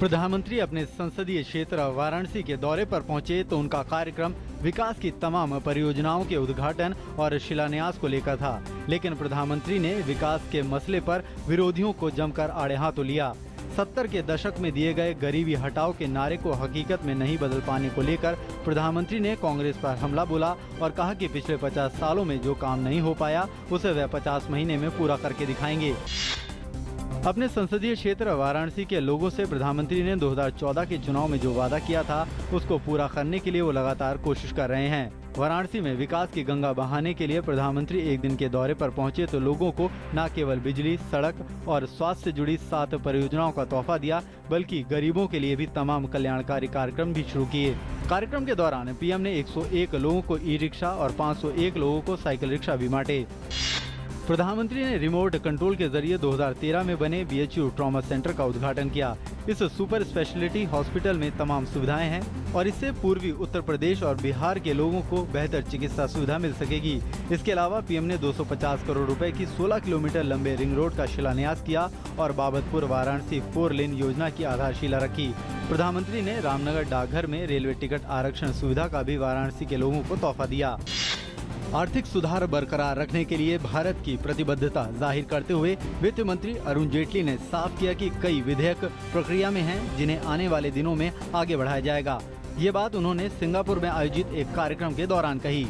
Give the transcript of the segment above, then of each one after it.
प्रधानमंत्री अपने संसदीय क्षेत्र वाराणसी के दौरे पर पहुंचे तो उनका कार्यक्रम विकास की तमाम परियोजनाओं के उद्घाटन और शिलान्यास को लेकर था, लेकिन प्रधानमंत्री ने विकास के मसले पर विरोधियों को जमकर आड़े हाथों लिया। 70 के दशक में दिए गए गरीबी हटाओ के नारे को हकीकत में नहीं बदल पाने को लेकर प्रधानमंत्री ने कांग्रेस पर हमला बोला और कहा कि पिछले 50 सालों में जो काम नहीं हो पाया उसे वह 50 महीने में पूरा करके दिखाएंगे। अपने संसदीय क्षेत्र वाराणसी के लोगों से प्रधानमंत्री ने 2014 के चुनाव में जो वादा किया था उसको पूरा करने के लिए वो लगातार कोशिश कर रहे हैं। वाराणसी में विकास की गंगा बहाने के लिए प्रधानमंत्री एक दिन के दौरे पर पहुंचे तो लोगों को न केवल बिजली, सड़क और स्वास्थ्य से जुड़ी 7 परियोजनाओं का तोहफा दिया, बल्कि गरीबों के लिए भी तमाम कल्याणकारी कार्यक्रम भी शुरू किए। कार्यक्रम के दौरान पीएम ने 101 लोगों को ई रिक्शा और 501 लोगों को साइकिल रिक्शा भी बांटे। प्रधानमंत्री ने रिमोट कंट्रोल के जरिए 2013 में बने बीएचयू ट्रॉमा सेंटर का उद्घाटन किया। इस सुपर स्पेशलिटी हॉस्पिटल में तमाम सुविधाएं हैं और इससे पूर्वी उत्तर प्रदेश और बिहार के लोगों को बेहतर चिकित्सा सुविधा मिल सकेगी। इसके अलावा पीएम ने 250 करोड़ रुपए की 16 किलोमीटर लंबे रिंग रोड का शिलान्यास किया और बाबतपुर वाराणसी 4 लेन योजना की आधारशिला रखी। प्रधानमंत्री ने रामनगर डाकघर में रेलवे टिकट आरक्षण सुविधा का भी वाराणसी के लोगों को तोहफा दिया। आर्थिक सुधार बरकरार रखने के लिए भारत की प्रतिबद्धता जाहिर करते हुए वित्त मंत्री अरुण जेटली ने साफ किया कि कई विधेयक प्रक्रिया में हैं जिन्हें आने वाले दिनों में आगे बढ़ाया जाएगा। ये बात उन्होंने सिंगापुर में आयोजित एक कार्यक्रम के दौरान कही।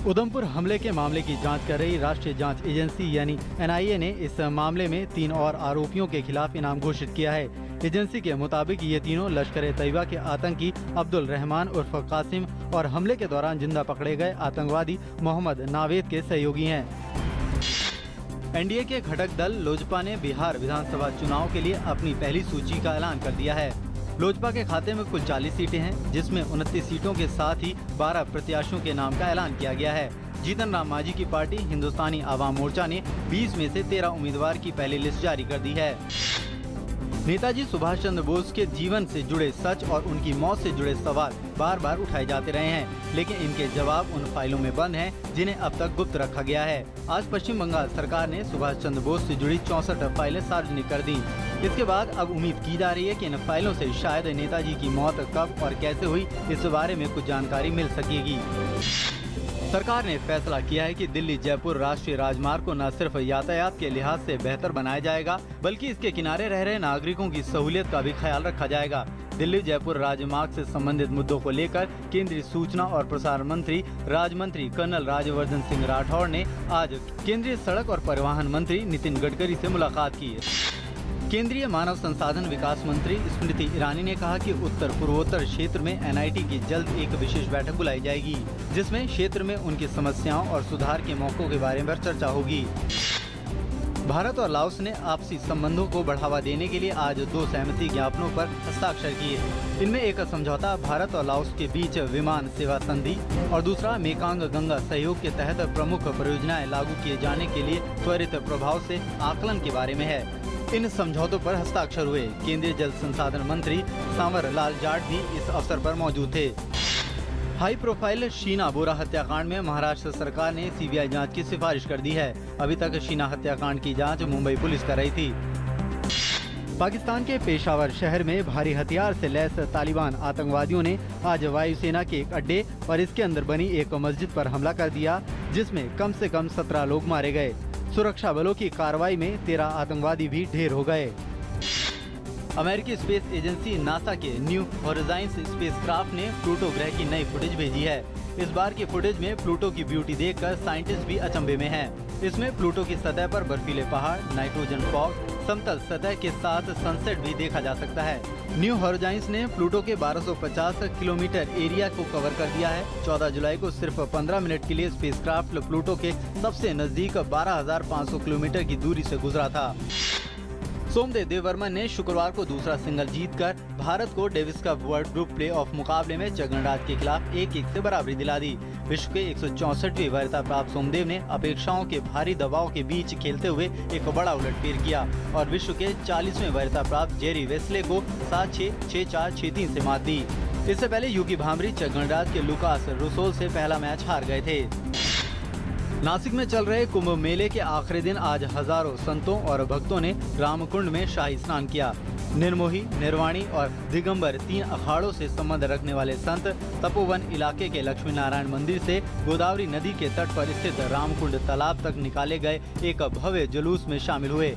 उधमपुर हमले के मामले की जांच कर रही राष्ट्रीय जांच एजेंसी यानी एनआईए ने इस मामले में 3 और आरोपियों के खिलाफ इनाम घोषित किया है। एजेंसी के मुताबिक ये तीनों लश्कर-ए-तैयबा के आतंकी अब्दुल रहमान उर्फ कासिम और हमले के दौरान जिंदा पकड़े गए आतंकवादी मोहम्मद नावेद के सहयोगी हैं। एनडीए के घटक दल लोजपा ने बिहार विधानसभा चुनाव के लिए अपनी पहली सूची का ऐलान कर दिया है। लोजपा के खाते में कुल 40 सीटें हैं, जिसमें 29 सीटों के साथ ही 12 प्रत्याशियों के नाम का ऐलान किया गया है। जीतन राम मांझी की पार्टी हिंदुस्तानी आवाम मोर्चा ने 20 में से 13 उम्मीदवार की पहली लिस्ट जारी कर दी है। नेताजी सुभाष चंद्र बोस के जीवन से जुड़े सच और उनकी मौत से जुड़े सवाल बार बार उठाए जाते रहे हैं, लेकिन इनके जवाब उन फाइलों में बंद हैं जिन्हें अब तक गुप्त रखा गया है। आज पश्चिम बंगाल सरकार ने सुभाष चंद्र बोस से जुड़ी 64 फाइलें सार्वजनिक कर दी। इसके बाद अब उम्मीद की जा रही है कि इन फाइलों से शायद नेताजी की मौत कब और कैसे हुई इस बारे में कुछ जानकारी मिल सकेगी। सरकार ने फैसला किया है कि दिल्ली जयपुर राष्ट्रीय राजमार्ग को न सिर्फ यातायात के लिहाज से बेहतर बनाया जाएगा, बल्कि इसके किनारे रह रहे नागरिकों की सहूलियत का भी ख्याल रखा जाएगा। दिल्ली जयपुर राजमार्ग से संबंधित मुद्दों को लेकर केंद्रीय सूचना और प्रसारण मंत्री राज्य मंत्री कर्नल राज्यवर्धन सिंह राठौड़ ने आज केंद्रीय सड़क और परिवहन मंत्री नितिन गडकरी से मुलाकात की। केंद्रीय मानव संसाधन विकास मंत्री स्मृति ईरानी ने कहा कि उत्तर पूर्वोत्तर क्षेत्र में एनआईटी की जल्द एक विशेष बैठक बुलाई जाएगी, जिसमें क्षेत्र में उनकी समस्याओं और सुधार के मौकों के बारे में चर्चा होगी। भारत और लाओस ने आपसी संबंधों को बढ़ावा देने के लिए आज 2 सहमति ज्ञापनों पर हस्ताक्षर किए। इनमें एक समझौता भारत और लाओस के बीच विमान सेवा संधि और दूसरा मेकांग गंगा सहयोग के तहत प्रमुख परियोजनाएं लागू किए जाने के लिए त्वरित प्रभाव से आकलन के बारे में है। इन समझौतों पर हस्ताक्षर हुए। केंद्रीय जल संसाधन मंत्री सांवर लाल जाट भी इस अवसर पर मौजूद थे। हाई प्रोफाइल शीना बोरा हत्याकांड में महाराष्ट्र सरकार ने सीबीआई जांच की सिफारिश कर दी है। अभी तक शीना हत्याकांड की जांच मुंबई पुलिस कर रही थी। पाकिस्तान के पेशावर शहर में भारी हथियार से लैस तालिबान आतंकवादियों ने आज वायुसेना के एक अड्डे और इसके अंदर बनी एक मस्जिद पर हमला कर दिया, जिसमें कम से कम 17 लोग मारे गए। सुरक्षा बलों की कार्रवाई में 13 आतंकवादी भी ढेर हो गए। अमेरिकी स्पेस एजेंसी नासा के न्यू होराइजन्स स्पेसक्राफ्ट ने प्लूटो ग्रह की नई फुटेज भेजी है। इस बार की फुटेज में प्लूटो की ब्यूटी देखकर साइंटिस्ट भी अचंभे में हैं। इसमें प्लूटो की सतह पर बर्फीले पहाड़, नाइट्रोजन फॉग, समतल सतह के साथ सनसेट भी देखा जा सकता है। न्यू होराइजन्स ने प्लूटो के 1250 किलोमीटर एरिया को कवर कर दिया है। 14 जुलाई को सिर्फ 15 मिनट के लिए स्पेसक्राफ्ट प्लूटो के सबसे नजदीक 12,500 किलोमीटर की दूरी से गुजरा था। सोमदेव देववर्मन ने शुक्रवार को दूसरा सिंगल जीतकर भारत को Davis cup world group play-off मुकाबले में जगन्नाथ के खिलाफ 1-1 से बराबरी दिला दी। विश्व के 164वीं वरीयता प्राप्त सोमदेव ने अपेक्षाओं के भारी दबाव के बीच खेलते हुए एक बड़ा उलटफेर किया और विश्व के 40वें वरीयता प्राप्त जेरी वेस्ले को 7-6, 6-4, 6-3 से मात दी। इससे पहले यूकी भांभरी जगन्नाथ के लुकास रुसोल से पहला मैच हार गए थे। नासिक में चल रहे कुंभ मेले के आखिरी दिन आज हजारों संतों और भक्तों ने रामकुंड में शाही स्नान किया। निर्मोही, निर्वाणी और दिगंबर 3 अखाड़ों से संबंध रखने वाले संत तपोवन इलाके के लक्ष्मी नारायण मंदिर से गोदावरी नदी के तट पर स्थित रामकुंड तालाब तक निकाले गए एक भव्य जुलूस में शामिल हुए।